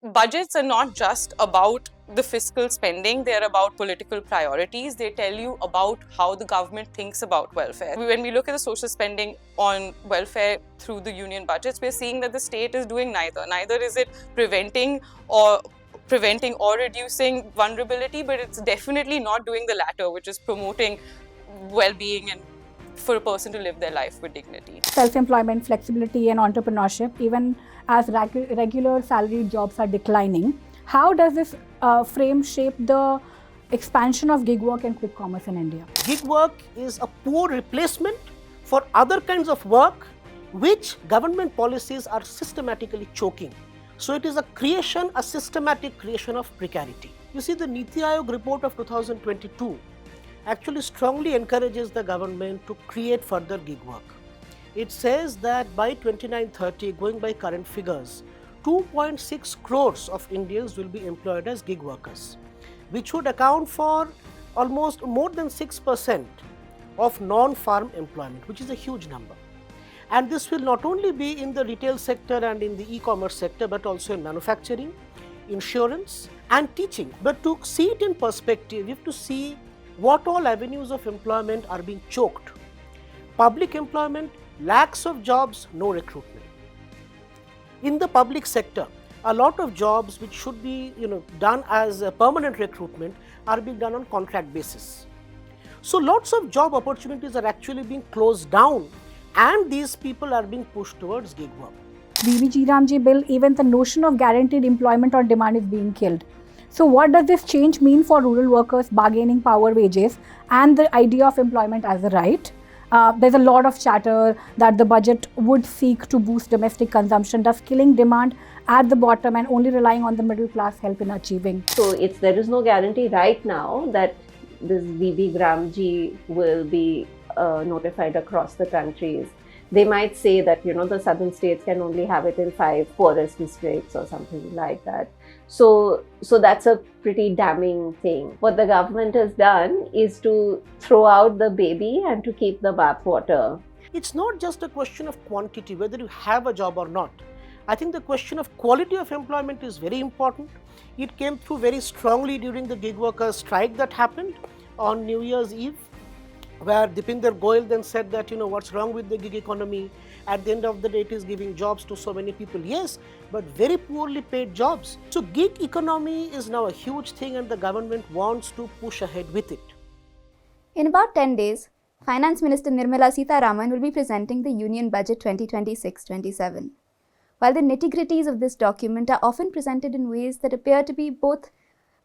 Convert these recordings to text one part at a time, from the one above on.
budgets are not just about the fiscal spending, they're about political priorities. They tell you about how the government thinks about welfare. When we look at the social spending on welfare through the union budgets, we're seeing that the state is doing neither. Neither is it preventing or reducing vulnerability, but it's definitely not doing the latter, which is promoting well-being and for a person to live their life with dignity. Self-employment, flexibility and entrepreneurship, even as regular salaried jobs are declining. How does this frame shape the expansion of gig work and quick commerce in India? Gig work is a poor replacement for other kinds of work which government policies are systematically choking. So it is a systematic creation of precarity. You see, the Niti Aayog report of 2022 actually strongly encourages the government to create further gig work. It says that by 29-30, going by current figures, 2.6 crores of Indians will be employed as gig workers, which would account for almost more than 6% of non-farm employment, which is a huge number. And this will not only be in the retail sector and in the e-commerce sector, but also in manufacturing, insurance and teaching. But to see it in perspective, you have to see what all avenues of employment are being choked. Public employment, lakhs of jobs, no recruitment. In the public sector, a lot of jobs which should be done as a permanent recruitment are being done on contract basis. So lots of job opportunities are actually being closed down and these people are being pushed towards gig work. VVG Ramji bill, even the notion of guaranteed employment on demand is being killed. So what does this change mean for rural workers' bargaining power, wages and the idea of employment as a right? There's a lot of chatter that the budget would seek to boost domestic consumption, thus killing demand at the bottom and only relying on the middle class help in achieving. So there is no guarantee right now that this VB Gramji will be notified across the countries. They might say that the southern states can only have it in 5 poorest districts or something like that. So that's a pretty damning thing. What the government has done is to throw out the baby and to keep the bathwater. It's not just a question of quantity, whether you have a job or not. I think the question of quality of employment is very important. It came through very strongly during the gig workers strike that happened on New Year's Eve, where Dipinder Goyal then said that, what's wrong with the gig economy? At the end of the day, it is giving jobs to so many people. Yes, but very poorly paid jobs. So gig economy is now a huge thing and the government wants to push ahead with it. In about 10 days, Finance Minister Nirmala Sitharaman will be presenting the Union Budget 2026-27. While the nitty-gritties of this document are often presented in ways that appear to be both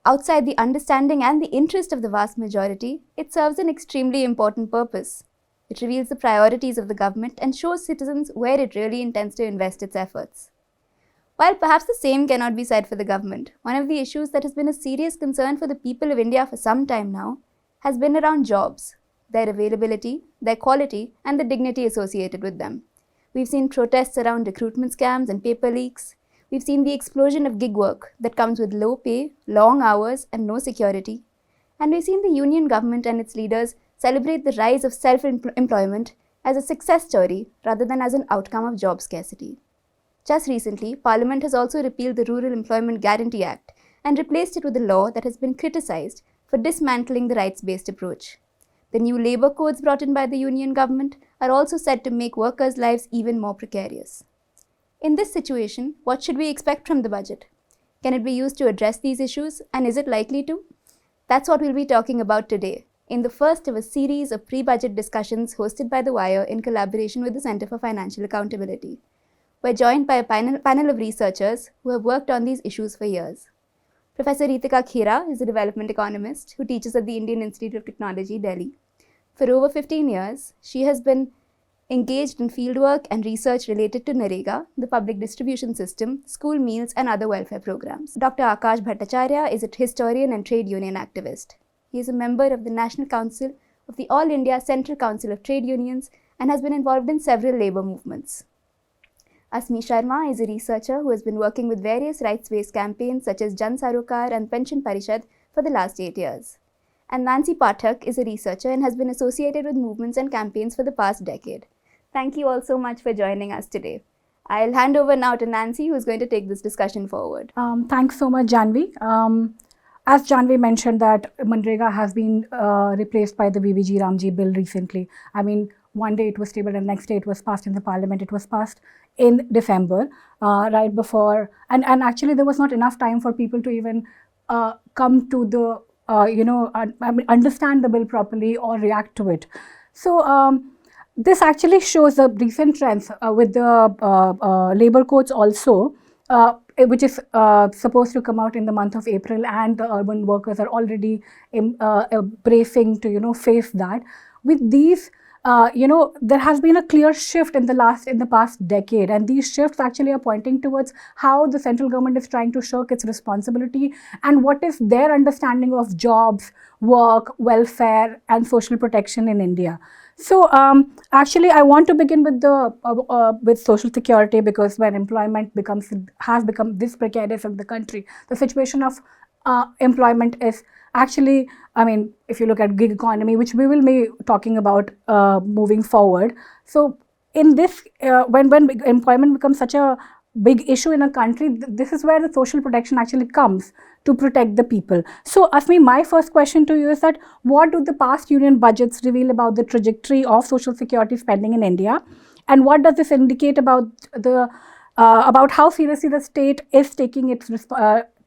outside the understanding and the interest of the vast majority, it serves an extremely important purpose. It reveals the priorities of the government and shows citizens where it really intends to invest its efforts. While perhaps the same cannot be said for the government, one of the issues that has been a serious concern for the people of India for some time now has been around jobs, their availability, their quality, and the dignity associated with them. We've seen protests around recruitment scams and paper leaks. We've seen the explosion of gig work that comes with low pay, long hours, and no security. And we've seen the union government and its leaders celebrate the rise of self-employment as a success story rather than as an outcome of job scarcity. Just recently, Parliament has also repealed the Rural Employment Guarantee Act and replaced it with a law that has been criticized for dismantling the rights-based approach. The new labour codes brought in by the union government are also said to make workers' lives even more precarious. In this situation, what should we expect from the budget? Can it be used to address these issues, and is it likely to? That's what we'll be talking about today, in the first of a series of pre-budget discussions hosted by The Wire in collaboration with the Centre for Financial Accountability. We're joined by a panel of researchers who have worked on these issues for years. Professor Reetika Khera is a development economist who teaches at the Indian Institute of Technology, Delhi. For over 15 years, she has been engaged in fieldwork and research related to NREGA, the public distribution system, school meals and other welfare programs. Dr. Akash Bhattacharya is a historian and trade union activist. He is a member of the National Council of the All India Central Council of Trade Unions and has been involved in several labour movements. Asmi Sharma is a researcher who has been working with various rights-based campaigns such as Jan Sarokar and Pension Parishad for the last 8 years. And Nancy Pathak is a researcher and has been associated with movements and campaigns for the past decade. Thank you all so much for joining us today. I'll hand over now to Nancy, who's going to take this discussion forward. Thanks so much, Janvi. As Janvi mentioned that Manrega has been replaced by the VVG Ramji bill recently. I mean, one day it was tabled and next day it was passed in the parliament. It was passed in December, right before, and actually there was not enough time for people to even come to the, understand the bill properly or react to it. So this actually shows the recent trends with the labor codes also, which is supposed to come out in the month of April, and the urban workers are already bracing to face that. With these, there has been a clear shift in the past decade, and these shifts actually are pointing towards how the central government is trying to shirk its responsibility and what is their understanding of jobs, work, welfare, and social protection in India. So actually, I want to begin with the with social security, because when employment has become this precarious in the country, the situation of employment is actually, I mean, if you look at gig economy, which we will be talking about moving forward. So in this, when employment becomes such a big issue in a country, this is where the social protection actually comes to protect the people. So Asmi, my first question to you is that what do the past union budgets reveal about the trajectory of social security spending in India, and what does this indicate about the about how seriously the state is taking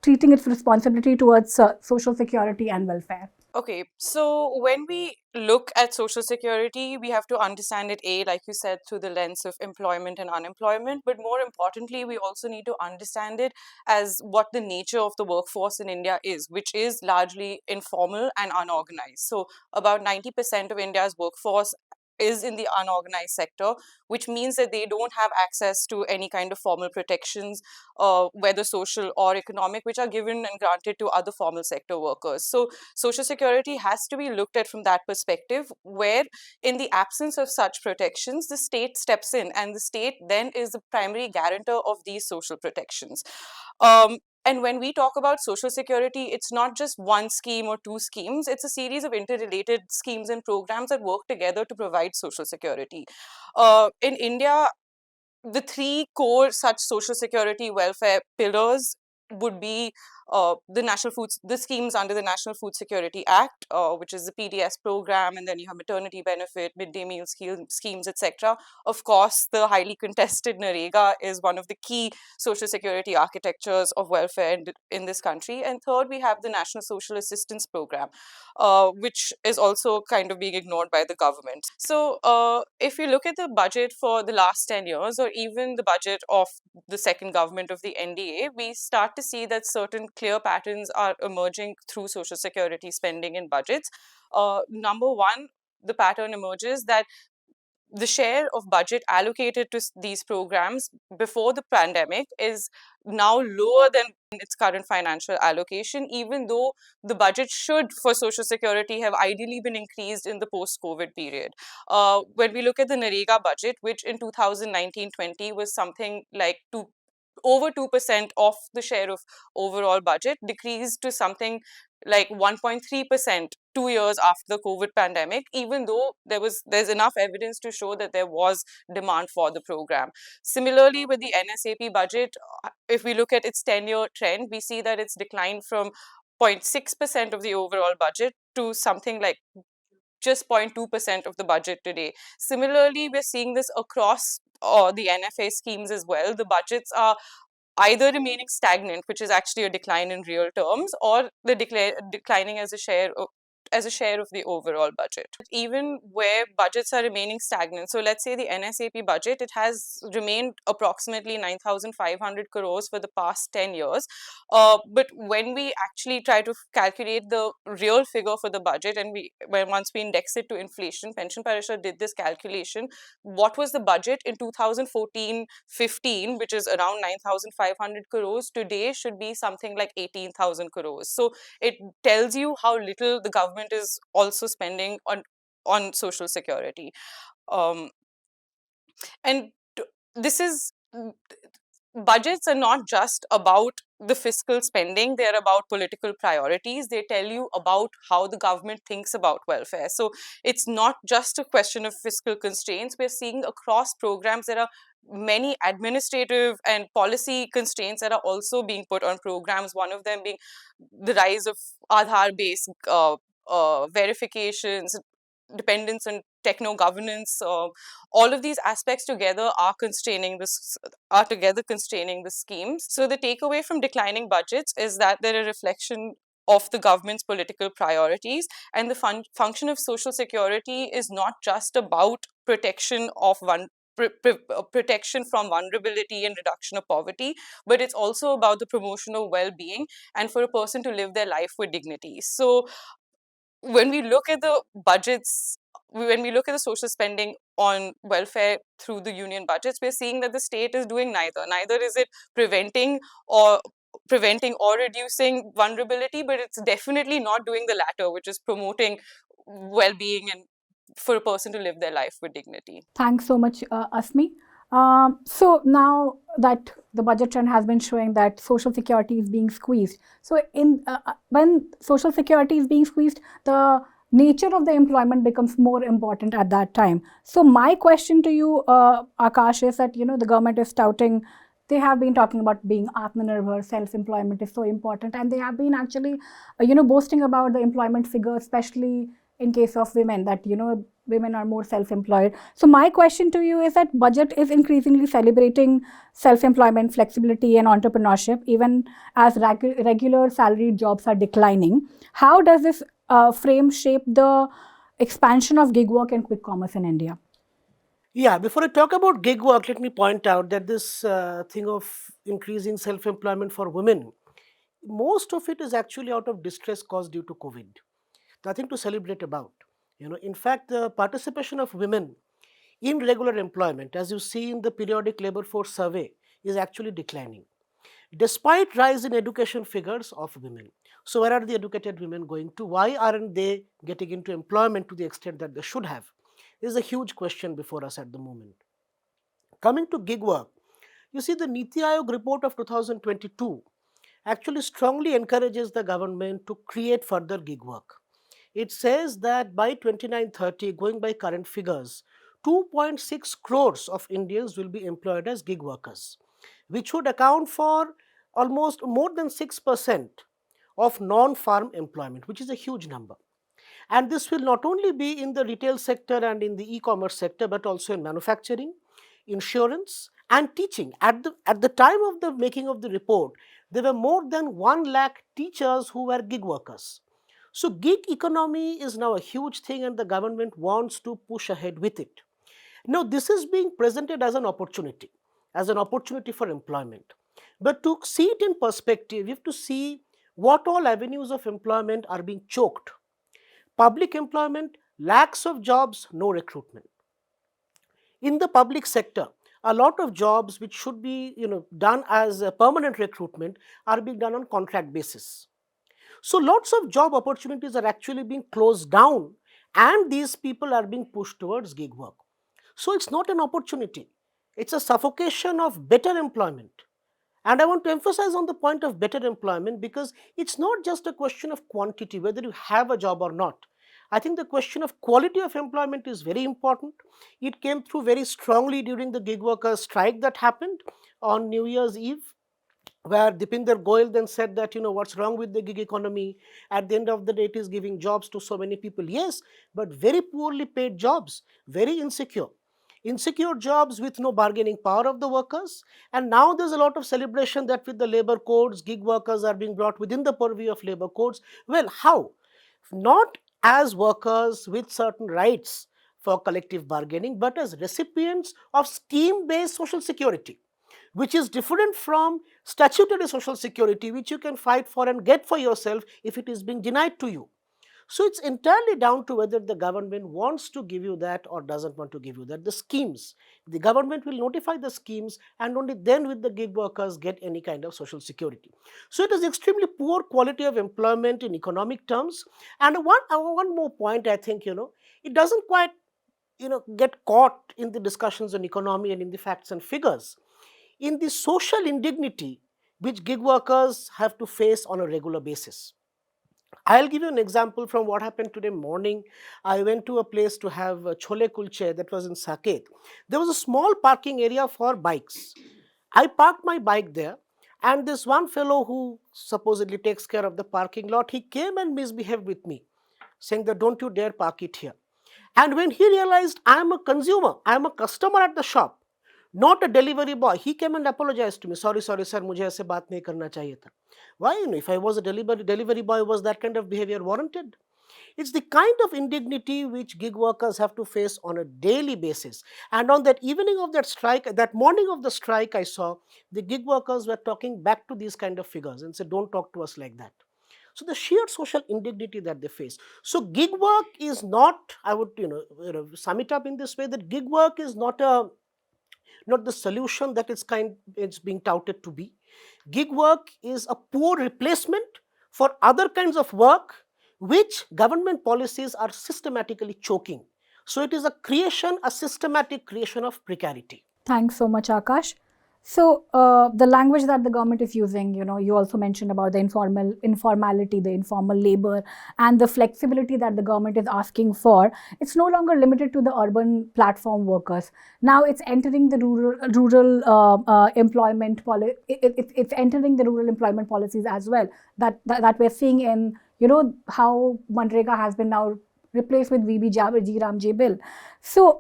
treating its responsibility towards social security and welfare? Okay, so when we look at social security, we have to understand it, like you said, through the lens of employment and unemployment. But more importantly, we also need to understand it as what the nature of the workforce in India is, which is largely informal and unorganized. So about 90% of India's workforce is in the unorganized sector, which means that they don't have access to any kind of formal protections, whether social or economic, which are given and granted to other formal sector workers. So social security has to be looked at from that perspective, where in the absence of such protections, the state steps in, and the state then is the primary guarantor of these social protections. And when we talk about social security, it's not just one scheme or two schemes, it's a series of interrelated schemes and programs that work together to provide social security. In India, the three core such social security welfare pillars would be the schemes under the National Food Security Act, which is the PDS program, and then you have maternity benefit, midday meal schemes, etc. Of course, the highly contested Narega is one of the key social security architectures of welfare in this country. And third, we have the National Social Assistance Program, which is also kind of being ignored by the government. So if you look at the budget for the last 10 years, or even the budget of the second government of the NDA, we start to see that certain clear patterns are emerging through social security spending in budgets. Number one, the pattern emerges that the share of budget allocated to these programs before the pandemic is now lower than its current financial allocation, even though the budget should for social security have ideally been increased in the post-COVID period. When we look at the Narega budget, which in 2019-20 was something like over 2% of the share of overall budget, decreased to something like 1.3% 2 years after the COVID pandemic, even though there's enough evidence to show that there was demand for the program. Similarly, with the NSAP budget, if we look at its 10-year trend, we see that it's declined from 0.6% of the overall budget to something like just 0.2% of the budget today. Similarly, we're seeing this across the NFA schemes as well. The budgets are either remaining stagnant, which is actually a decline in real terms, or the declining as a share of the overall budget. Even where budgets are remaining stagnant, so let's say the NSAP budget, it has remained approximately 9,500 crores for the past 10 years. But when we actually try to calculate the real figure for the budget, and once we index it to inflation, Pension Parishad did this calculation, what was the budget in 2014-15, which is around 9,500 crores, today should be something like 18,000 crores. So it tells you how little the government is also spending on social security. And this is budgets are not just about the fiscal spending, they're about political priorities. They tell you about how the government thinks about welfare. So it's not just a question of fiscal constraints. We're seeing across programs there are many administrative and policy constraints that are also being put on programs, one of them being the rise of Aadhaar-based verifications, dependence on techno governance. All of these aspects together are constraining the schemes. So the takeaway from declining budgets is that they're a reflection of the government's political priorities, and the function of social security is not just about protection of protection from vulnerability and reduction of poverty, but it's also about the promotion of well-being and for a person to live their life with dignity. So when we look at the budgets, when we look at the social spending on welfare through the union budgets, we're seeing that the state is doing neither. Neither is it or preventing or reducing vulnerability, but it's definitely not doing the latter, which is promoting well-being and for a person to live their life with dignity. Thanks so much, Asmi. So now that the budget trend has been showing that social security is being squeezed, so when social security is being squeezed, the nature of the employment becomes more important at that time. So my question to you, Akash, is that the government is touting. They have been talking about being Atmanirbhar, self-employment is so important, and they have been actually, boasting about the employment figures, especially in case of women, that women are more self-employed. So my question to you is that budget is increasingly celebrating self-employment, flexibility and entrepreneurship, even as regular salaried jobs are declining. How does this frame shape the expansion of gig work and quick commerce in India? Yeah, before I talk about gig work, let me point out that this thing of increasing self-employment for women, most of it is actually out of distress caused due to COVID. Nothing to celebrate about. In fact, the participation of women in regular employment, as you see in the periodic labor force survey, is actually declining, despite rise in education figures of women. So where are the educated women going to? Why aren't they getting into employment to the extent that they should have? This is a huge question before us at the moment. Coming to gig work, you see the Niti Aayog report of 2022 actually strongly encourages the government to create further gig work. It says that by 2930, going by current figures, 2.6 crores of Indians will be employed as gig workers, which would account for almost more than 6% of non-farm employment, which is a huge number. And this will not only be in the retail sector and in the e-commerce sector, but also in manufacturing, insurance, and teaching. At the time of the making of the report, there were more than 1 lakh teachers who were gig workers. So gig economy is now a huge thing and the government wants to push ahead with it. Now this is being presented as an opportunity for employment. But to see it in perspective, you have to see what all avenues of employment are being choked. Public employment, lakhs of jobs, no recruitment. In the public sector, a lot of jobs which should be done as a permanent recruitment are being done on contract basis. So lots of job opportunities are actually being closed down and these people are being pushed towards gig work. So it's not an opportunity. It's a suffocation of better employment. And I want to emphasize on the point of better employment because it's not just a question of quantity, whether you have a job or not. I think the question of quality of employment is very important. It came through very strongly during the gig workers strike that happened on New Year's Eve, where Dipinder Goyal then said that, what's wrong with the gig economy? At the end of the day, it is giving jobs to so many people. Yes, but very poorly paid jobs, very insecure. Insecure jobs with no bargaining power of the workers. And now there's a lot of celebration that with the labor codes, gig workers are being brought within the purview of labor codes. Well, how? Not as workers with certain rights for collective bargaining, but as recipients of scheme-based social security, which is different from statutory social security, which you can fight for and get for yourself if it is being denied to you. So it's entirely down to whether the government wants to give you that or doesn't want to give you that. The schemes, the government will notify the schemes and only then will the gig workers get any kind of social security. So it is extremely poor quality of employment in economic terms. And one more point, I think, it doesn't quite, get caught in the discussions on economy and in the facts and figures. In the social indignity which gig workers have to face on a regular basis. I'll give you an example from what happened today morning. I went to a place to have chole kulche that was in Saket. There was a small parking area for bikes. I parked my bike there, and this one fellow who supposedly takes care of the parking lot, he came and misbehaved with me, saying that don't you dare park it here. And when he realized I am a consumer, I am a customer at the shop, not a delivery boy, he came and apologized to me. Sorry, sir, मुझे ऐसे बात नहीं करना चाहिए था. Why? If I was a delivery boy, was that kind of behavior warranted? It's the kind of indignity which gig workers have to face on a daily basis. And on that evening of that strike, that morning of the strike, I saw the gig workers were talking back to these kind of figures and said, don't talk to us like that. So the sheer social indignity that they face. So gig work is not, I would sum it up in this way, that gig work is not the solution that it's being touted to be. Gig work is a poor replacement for other kinds of work which government policies are systematically choking. So it is a systematic creation of precarity. Thanks so much, Akash. So the language that the government is using, you also mentioned about the informality, the informal labor, and the flexibility that the government is asking for. It's no longer limited to the urban platform workers. Now it's entering the rural employment policy. It's entering the rural employment policies as well. That we're seeing in how Manrega has been now replaced with VB Ramji bill. So.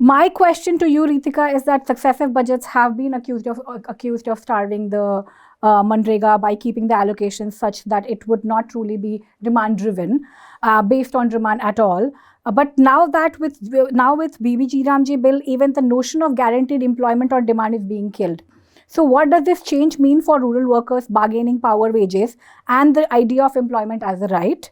My question to you, Reetika, is that successive budgets have been accused of starving the Manrega by keeping the allocations such that it would not truly be demand-driven, based on demand at all. But now with BBG Ramji bill, even the notion of guaranteed employment on demand is being killed. So what does this change mean for rural workers' bargaining power, wages, and the idea of employment as a right?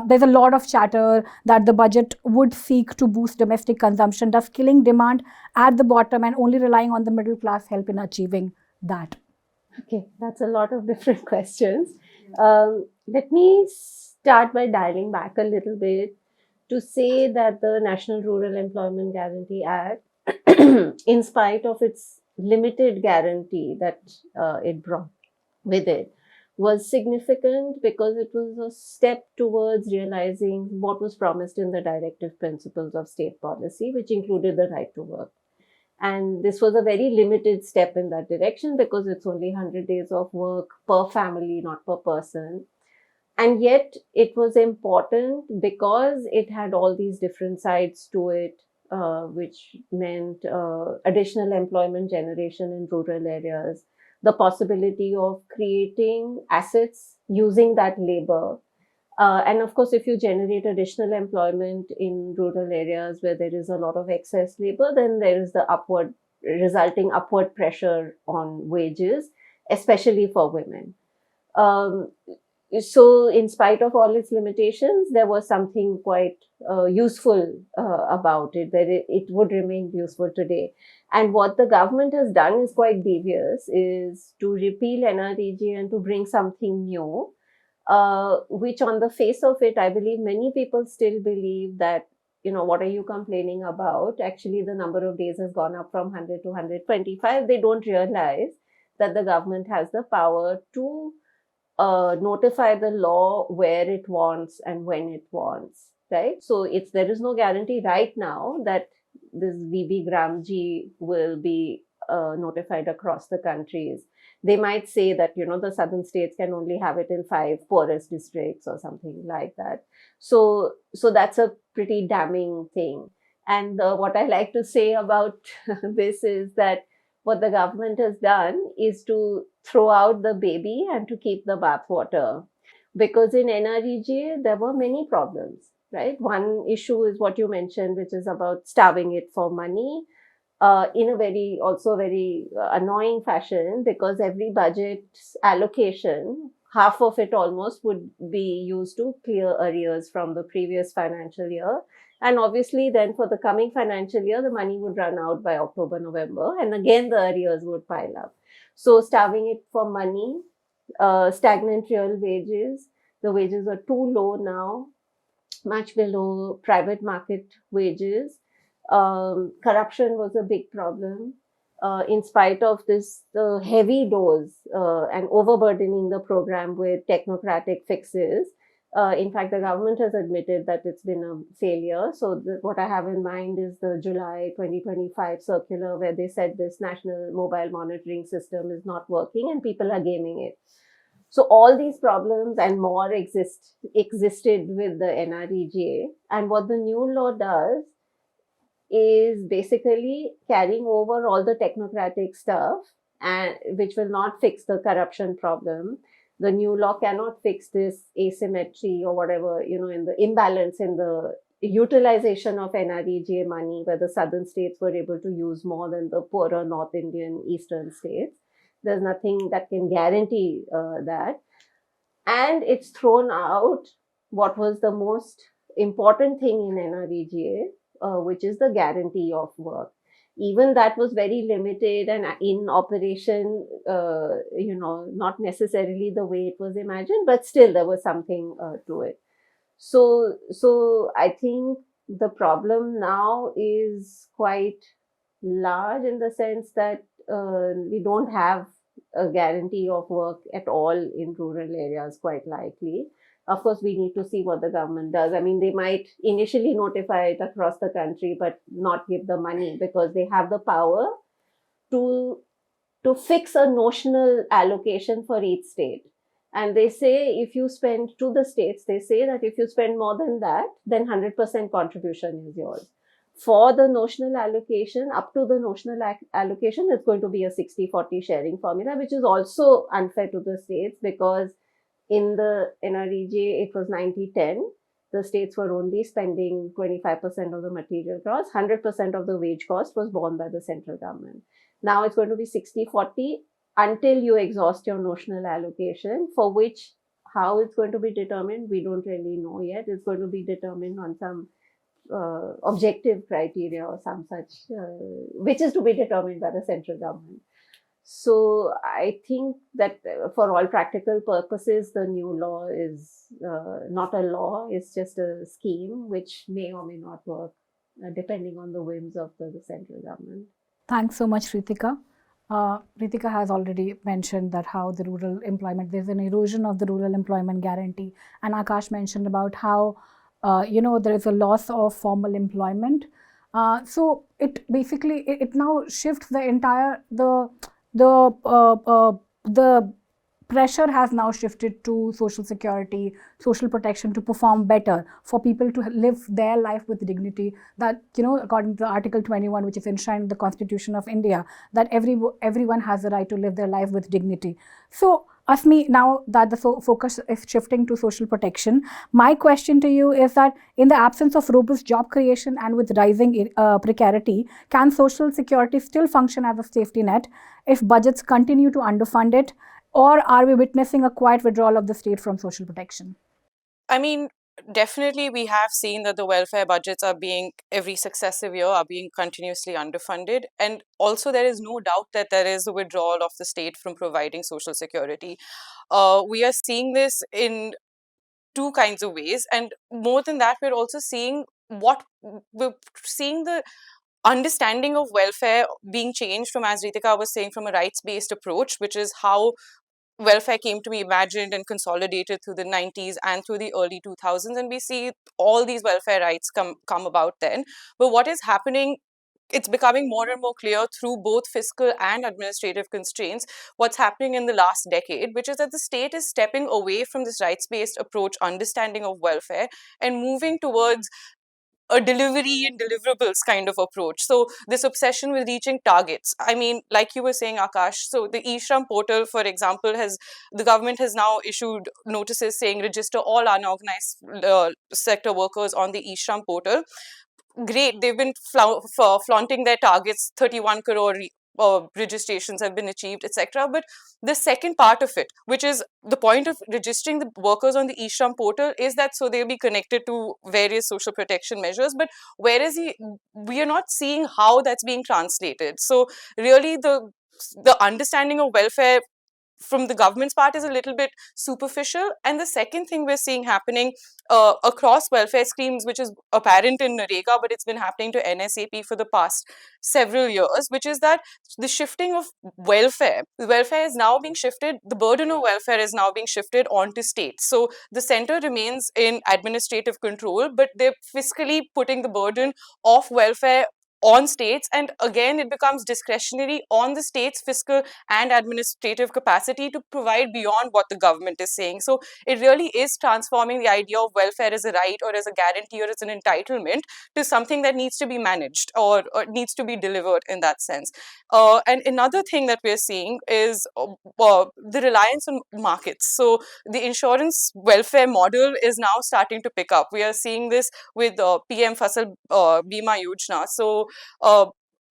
There's a lot of chatter that the budget would seek to boost domestic consumption, thus killing demand at the bottom and only relying on the middle class help in achieving that. Okay, that's a lot of different questions. Let me start by dialing back a little bit to say that the National Rural Employment Guarantee Act, in spite of its limited guarantee that it brought with it, was significant because it was a step towards realizing what was promised in the directive principles of state policy, which included the right to work. And this was a very limited step in that direction because it's only 100 days of work per family, not per person. And yet it was important because it had all these different sides to it, which meant additional employment generation in rural areas, the possibility of creating assets using that labor. And of course, if you generate additional employment in rural areas where there is a lot of excess labor, then there is the resulting upward pressure on wages, especially for women. So in spite of all its limitations, there was something quite useful about it, that it would remain useful today. And what the government has done is quite devious, is to repeal NREG and to bring something new, which on the face of it, I believe many people still believe that, what are you complaining about? Actually, the number of days has gone up from 100 to 125. They don't realize that the government has the power to notify the law where it wants and when it wants, right? So there is no guarantee right now that this VB Gramji will be notified across the countries. They might say that, the southern states can only have it in 5 poorest districts or something like that. So that's a pretty damning thing. And what I like to say about this is that what the government has done is to throw out the baby and to keep the bathwater. Because in NREG, there were many problems, right? One issue is what you mentioned, which is about starving it for money, in a very annoying fashion, because every budget allocation, half of it almost would be used to clear arrears from the previous financial year. And obviously then for the coming financial year, the money would run out by October, November, and again the arrears would pile up. So starving it for money, stagnant real wages, the wages are too low now, much below private market wages. Corruption was a big problem. In spite of this heavy dose and overburdening the program with technocratic fixes, In fact, the government has admitted that it's been a failure. So, what I have in mind is the July 2025 circular, where they said this national mobile monitoring system is not working and people are gaming it. So, all these problems and more existed with the NREGA. And what the new law does is basically carrying over all the technocratic stuff, and which will not fix the corruption problem. The new law cannot fix this asymmetry or whatever, in the imbalance in the utilization of NREGA money, where the southern states were able to use more than the poorer North Indian eastern states. There's nothing that can guarantee that. And it's thrown out what was the most important thing in NREGA, which is the guarantee of work. Even that was very limited and in operation, not necessarily the way it was imagined, but still there was something to it. So I think the problem now is quite large in the sense that we don't have a guarantee of work at all in rural areas, quite likely. Of course, we need to see what the government does. I mean, they might initially notify it across the country, but not give the money, because they have the power to fix a notional allocation for each state. And they say if you spend to the states, they say that if you spend more than that, then 100% contribution is yours. For the notional allocation, up to the notional allocation, it's going to be a 60-40 sharing formula, which is also unfair to the states, because in the NREGA, it was 90-10. The states were only spending 25% of the material cost. 100% of the wage cost was borne by the central government. Now it's going to be 60-40 until you exhaust your notional allocation, for which how it's going to be determined, we don't really know yet. It's going to be determined on some objective criteria or some such, which is to be determined by the central government. So I think that for all practical purposes, the new law is not a law, it's just a scheme which may or may not work depending on the whims of the central government. Thanks so much, Reetika. Reetika has already mentioned that how the rural employment, there's an erosion of the rural employment guarantee. And Akash mentioned about how, there is a loss of formal employment. So it basically, it now shifts the entire, the pressure has now shifted to social security, social protection to perform better, for people to live their life with dignity. That, according to Article 21, which is enshrined in the Constitution of India, that everyone has the right to live their life with dignity. So, Asmi, now that the focus is shifting to social protection, my question to you is that in the absence of robust job creation and with rising precarity, can social security still function as a safety net if budgets continue to underfund it? Or are we witnessing a quiet withdrawal of the state from social protection? I mean, definitely we have seen that the welfare budgets are being, every successive year, are being continuously underfunded. And also there is no doubt that there is a withdrawal of the state from providing social security. We are seeing this in two kinds of ways. And more than that, we're also seeing the understanding of welfare being changed from, as Reetika was saying, from a rights-based approach, which is how welfare came to be imagined and consolidated through the 90s and through the early 2000s. And we see all these welfare rights come about then. But what is happening, it's becoming more and more clear through both fiscal and administrative constraints, what's happening in the last decade, which is that the state is stepping away from this rights-based approach, understanding of welfare, and moving towards a delivery and deliverables kind of approach. So this obsession with reaching targets. I mean, like you were saying, Akash, so the e-Shram portal, for example, the government has now issued notices saying register all unorganized sector workers on the e-Shram portal. Great, they've been flaunting their targets, 31 crore registrations have been achieved, etc. But the second part of it, which is the point of registering the workers on the e-Shram portal, is that so they'll be connected to various social protection measures. But we are not seeing how that's being translated. So really the understanding of welfare from the government's part is a little bit superficial. And the second thing we're seeing happening across welfare schemes, which is apparent in Narega, but it's been happening to NSAP for the past several years, which is that the shifting of welfare is now being shifted, the burden of welfare is now being shifted onto states. So the center remains in administrative control, but they're fiscally putting the burden of welfare on states, and again it becomes discretionary on the state's fiscal and administrative capacity to provide beyond what the government is saying. So it really is transforming the idea of welfare as a right or as a guarantee or as an entitlement to something that needs to be managed or needs to be delivered in that sense. And another thing that we're seeing is the reliance on markets. So the insurance welfare model is now starting to pick up. We are seeing this with PM Fasal Bima Yojana. So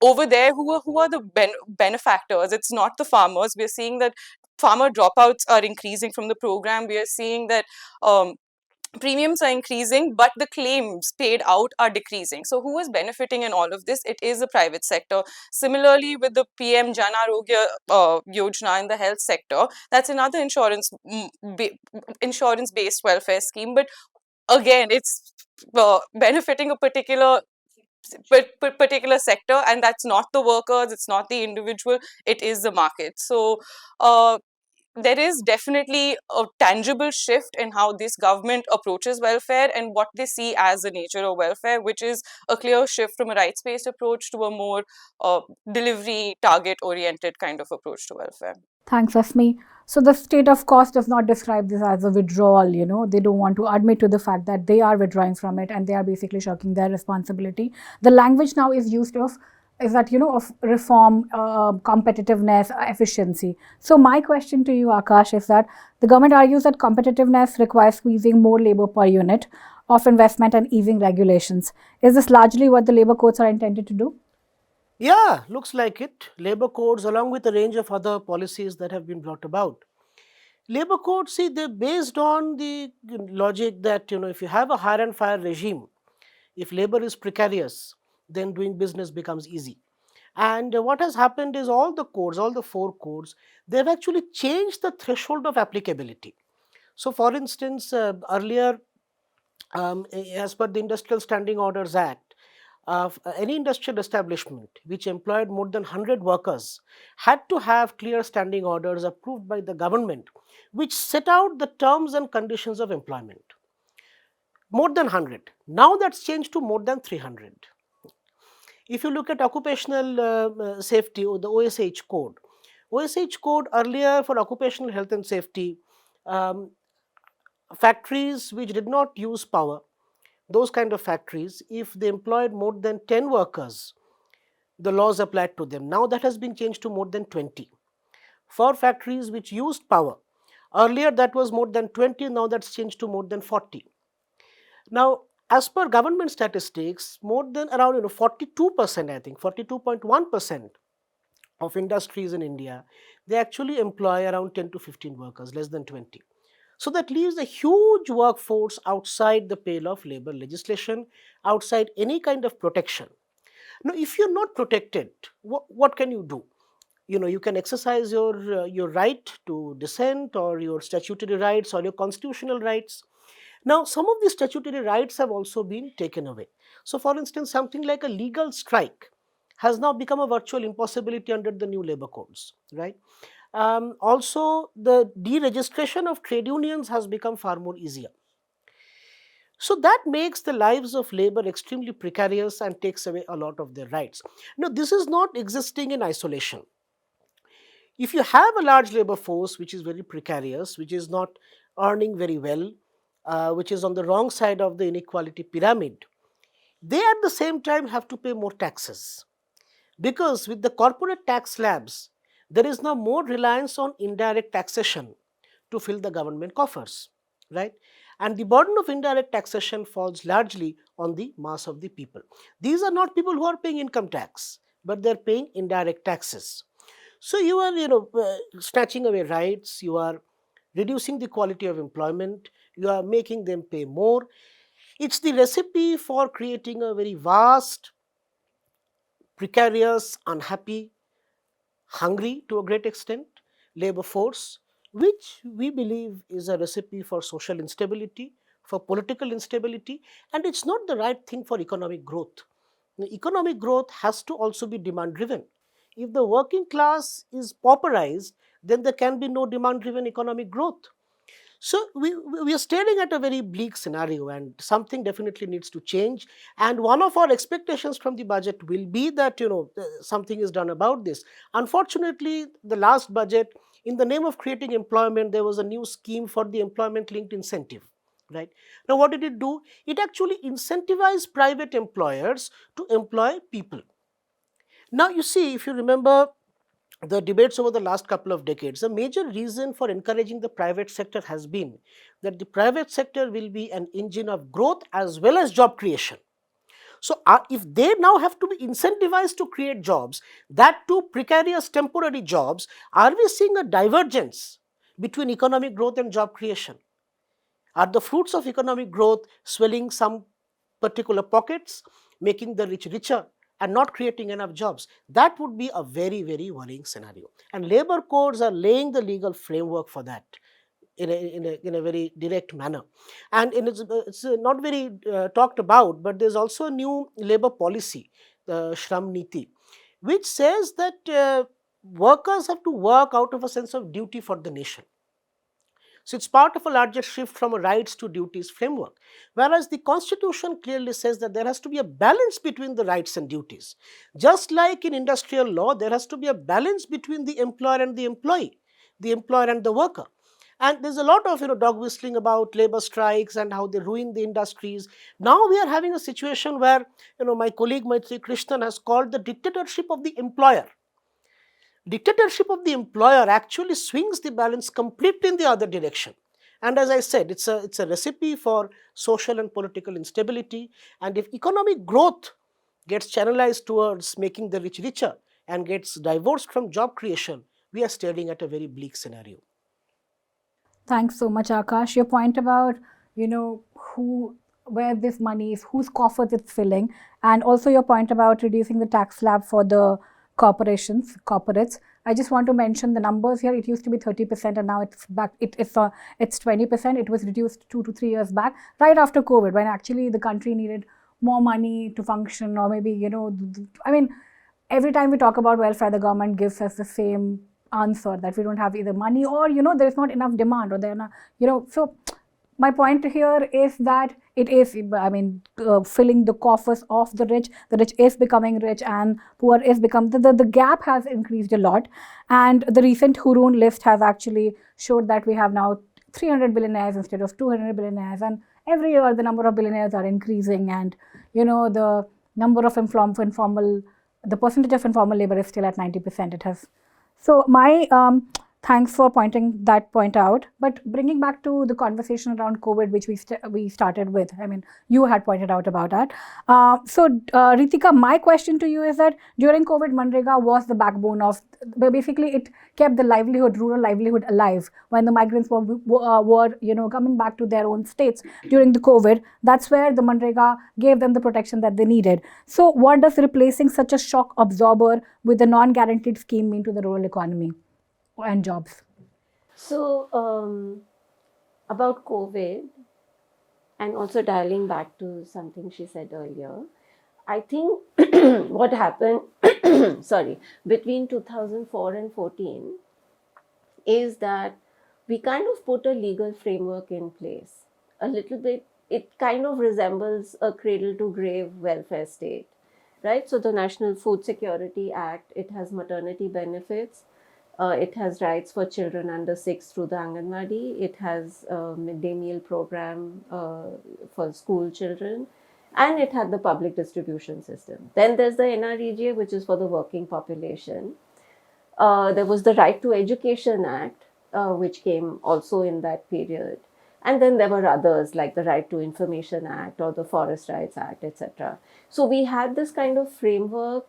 over there, who are the benefactors? It's not the farmers. We're seeing that farmer dropouts are increasing from the program. We are seeing that premiums are increasing, but the claims paid out are decreasing. So who is benefiting in all of this? It is the private sector. Similarly, with the PM Jan Arogya Yojana in the health sector, that's another insurance-based welfare scheme. But again, it's benefiting a particular sector, and that's not the workers, it's not the individual, it is the market. So there is definitely a tangible shift in how this government approaches welfare and what they see as the nature of welfare, which is a clear shift from a rights-based approach to a more delivery target-oriented kind of approach to welfare. Thanks, Asmi. So the state of cost does not describe this as a withdrawal, they don't want to admit to the fact that they are withdrawing from it and they are basically shirking their responsibility. The language now is used of reform, competitiveness, efficiency. So my question to you, Akash, is that the government argues that competitiveness requires squeezing more labor per unit of investment and easing regulations. Is this largely what the labor codes are intended to do? Yeah, looks like it. Labor codes, along with a range of other policies that have been brought about. Labor codes, see, they're based on the logic that, if you have a hire and fire regime, if labor is precarious, then doing business becomes easy. And what has happened is all the codes, all the 4 codes, they've actually changed the threshold of applicability. So, for instance, earlier, as per the Industrial Standing Orders Act, any industrial establishment which employed more than 100 workers had to have clear standing orders approved by the government, which set out the terms and conditions of employment. More than 100. Now that's changed to more than 300. If you look at occupational safety or the OSH code earlier for occupational health and safety, factories which did not use power, those kind of factories, if they employed more than 10 workers, the laws applied to them. Now that has been changed to more than 20. For factories which used power, earlier that was more than 20, now that's changed to more than 40. Now, as per government statistics, more than around 42%, I think 42.1% of industries in India, they actually employ around 10 to 15 workers, less than 20. So that leaves a huge workforce outside the pale of labor legislation, outside any kind of protection. Now, if you're not protected, what can you do? You can exercise your right to dissent or your statutory rights or your constitutional rights. Now, some of the statutory rights have also been taken away. So, for instance, something like a legal strike has now become a virtual impossibility under the new labor codes, right? Also, the deregistration of trade unions has become far more easier. So that makes the lives of labor extremely precarious and takes away a lot of their rights. Now, this is not existing in isolation. If you have a large labor force which is very precarious, which is not earning very well, which is on the wrong side of the inequality pyramid, they at the same time have to pay more taxes. Because with the corporate tax slabs, there is now more reliance on indirect taxation to fill the government coffers, right? And the burden of indirect taxation falls largely on the mass of the people. These are not people who are paying income tax, but they're paying indirect taxes. So you are, snatching away rights, you are reducing the quality of employment, you are making them pay more. It's the recipe for creating a very vast, precarious, unhappy, hungry to a great extent labor force, which we believe is a recipe for social instability, for political instability, and it's not the right thing for economic growth. The economic growth has to also be demand driven. If the working class is pauperized, then there can be no demand driven economic growth. So we are staring at a very bleak scenario, and something definitely needs to change. And one of our expectations from the budget will be that something is done about this. Unfortunately, the last budget, in the name of creating employment, there was a new scheme for the employment linked incentive. Right now, what did it do? It actually incentivized private employers to employ people. Now, you see, if you remember the debates over the last couple of decades, a major reason for encouraging the private sector has been that the private sector will be an engine of growth as well as job creation. So, if they now have to be incentivized to create jobs, that too precarious temporary jobs, are we seeing a divergence between economic growth and job creation? Are the fruits of economic growth swelling some particular pockets, making the rich richer and not creating enough jobs? That would be a very, very worrying scenario. And labor codes are laying the legal framework for that in a very direct manner. And it's not very talked about, but there's also a new labor policy, the Shram Niti, which says that workers have to work out of a sense of duty for the nation. So it's part of a larger shift from a rights to duties framework. Whereas the Constitution clearly says that there has to be a balance between the rights and duties. Just like in industrial law, there has to be a balance between the employer and the employee, the employer and the worker. And there's a lot of dog whistling about labor strikes and how they ruin the industries. Now we are having a situation where my colleague Maitri Krishnan has called the dictatorship of the employer. Dictatorship of the employer actually swings the balance completely in the other direction. And as I said, it's a recipe for social and political instability. And if economic growth gets channelized towards making the rich richer and gets divorced from job creation, we are staring at a very bleak scenario. Thanks so much, Akash. Your point about, where this money is, whose coffers it's filling, and also your point about reducing the tax slab for the corporates. I just want to mention the numbers here. It used to be 30% and now it's back. It's 20%. It was reduced 2 to 3 years back, right after COVID, when actually the country needed more money to function, or maybe, every time we talk about welfare, the government gives us the same answer that we don't have either money or, there's not enough demand, or they're not, so my point here is that it is, filling the coffers of the rich is becoming rich and poor is becoming, the gap has increased a lot. And the recent Hurun list has actually showed that we have now 300 billionaires instead of 200 billionaires. And every year the number of billionaires are increasing, and, the number of the percentage of informal labor is still at 90%. It has. So my thanks for pointing that point out. But bringing back to the conversation around COVID, which we started with, you had pointed out about that. So Reetika, my question to you is that during COVID, Manrega was the backbone of, basically it kept the rural livelihood alive when the migrants were coming back to their own states during the COVID. That's where the Manrega gave them the protection that they needed. So what does replacing such a shock absorber with a non-guaranteed scheme mean to the rural economy and jobs? So, about COVID, and also dialing back to something she said earlier, I think what happened, between 2004 and 14 is that we kind of put a legal framework in place. A little bit, it kind of resembles a cradle to grave welfare state, right? So the National Food Security Act, it has maternity benefits. It has rights for children under 6 through the Anganwadi. It has a midday meal program for school children. And it had the public distribution system. Then there's the NREGA, which is for the working population. There was the Right to Education Act, which came also in that period. And then there were others like the Right to Information Act or the Forest Rights Act, etc. So we had this kind of framework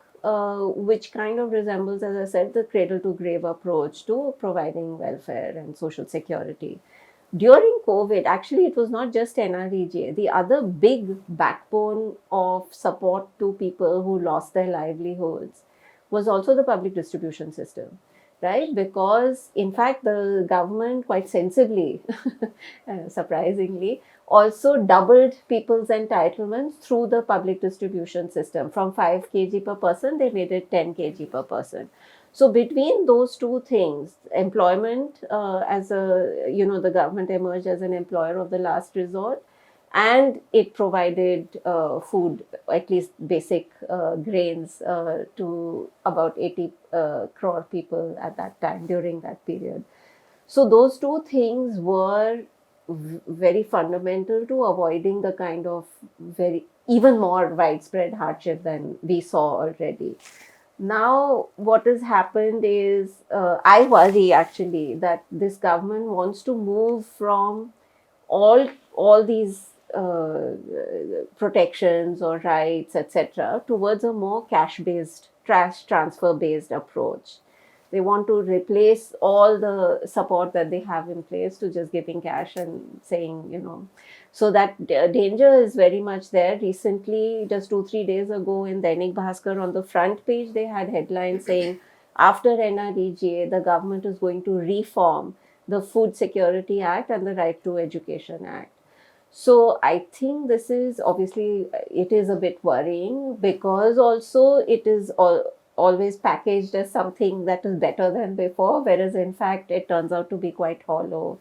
which kind of resembles, as I said, the cradle to grave approach to providing welfare and social security. During COVID, actually, it was not just NREGA. The other big backbone of support to people who lost their livelihoods was also the public distribution system. right? Because in fact, the government quite sensibly, surprisingly, also doubled people's entitlements through the public distribution system. From 5 kg per person, they made it 10 kg per person. So between those two things, employment as a, the government emerged as an employer of the last resort, and it provided food, at least basic grains, to about 80 crore people at that time during that period. So those two things were very fundamental to avoiding the kind of very even more widespread hardship than we saw already. Now, what has happened is, I worry actually that this government wants to move from all these protections or rights, etc., towards a more cash-based, cash transfer-based approach. They want to replace all the support that they have in place to just giving cash and saying, so that danger is very much there. Recently, just 2-3 days ago in Dainik Bhaskar, on the front page, they had headlines saying, after NREGA, the government is going to reform the Food Security Act and the Right to Education Act. So I think this is obviously, it is a bit worrying, because also it is always packaged as something that is better than before, whereas in fact it turns out to be quite hollow.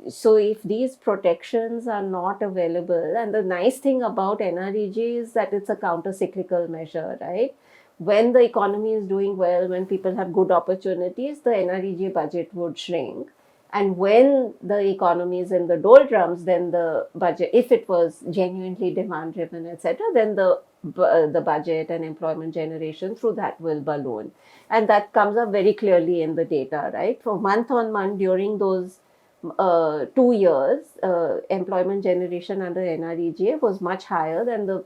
So if these protections are not available, and the nice thing about NREGA is that it's a counter-cyclical measure, right? When the economy is doing well, when people have good opportunities, the NREGA budget would shrink. And when the economy is in the doldrums, then the budget, if it was genuinely demand-driven, etc., then the budget and employment generation through that will balloon. And that comes up very clearly in the data, right? For month on month during those 2 years, employment generation under NREGA was much higher than the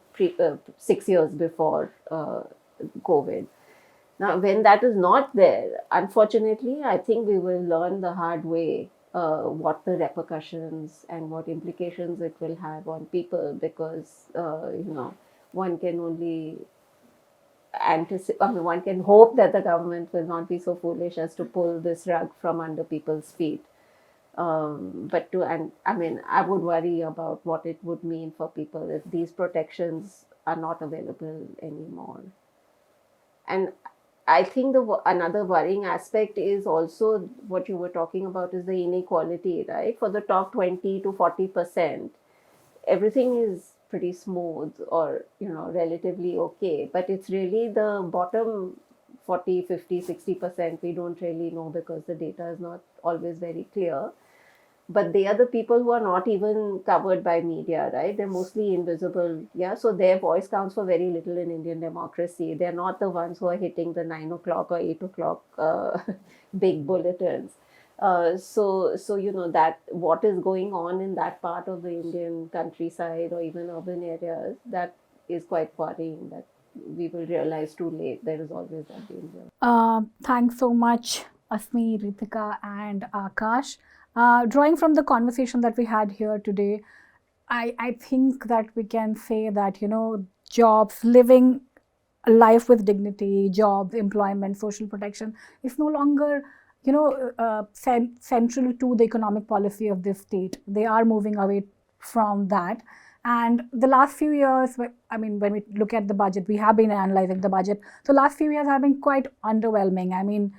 6 years before COVID. Now, when that is not there, unfortunately, I think we will learn the hard way what the repercussions and what implications it will have on people, because, one can only one can hope that the government will not be so foolish as to pull this rug from under people's feet. I would worry about what it would mean for people if these protections are not available anymore. And I think another worrying aspect is also what you were talking about, is the inequality, right? For the top 20 to 40%, everything is pretty smooth or, relatively okay. But it's really the bottom 40, 50, 60% we don't really know, because the data is not always very clear. But they are the people who are not even covered by media, right? They're mostly invisible. Yeah. So their voice counts for very little in Indian democracy. They're not the ones who are hitting the 9 o'clock or 8 o'clock big bulletins. So that what is going on in that part of the Indian countryside or even urban areas, that is quite worrying, that we will realize too late. There is always that danger. Thanks so much, Asmi, Reetika, and Akash. Drawing from the conversation that we had here today, I think that we can say that, jobs, living a life with dignity, jobs, employment, social protection is no longer, central to the economic policy of this state. They are moving away from that. And the last few years, when we look at the budget, we have been analyzing the budget. So last few years have been quite underwhelming.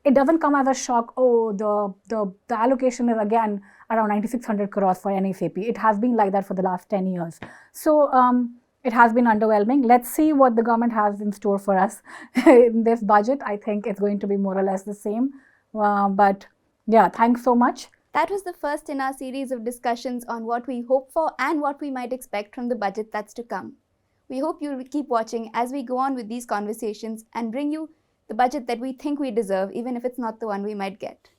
It doesn't come as a shock, the allocation is again around 9,600 crores for NSAP. It has been like that for the last 10 years. So it has been underwhelming. Let's see what the government has in store for us in this budget. I think it's going to be more or less the same. But yeah, thanks so much. That was the first in our series of discussions on what we hope for and what we might expect from the budget that's to come. We hope you'll keep watching as we go on with these conversations and bring you the budget that we think we deserve, even if it's not the one we might get.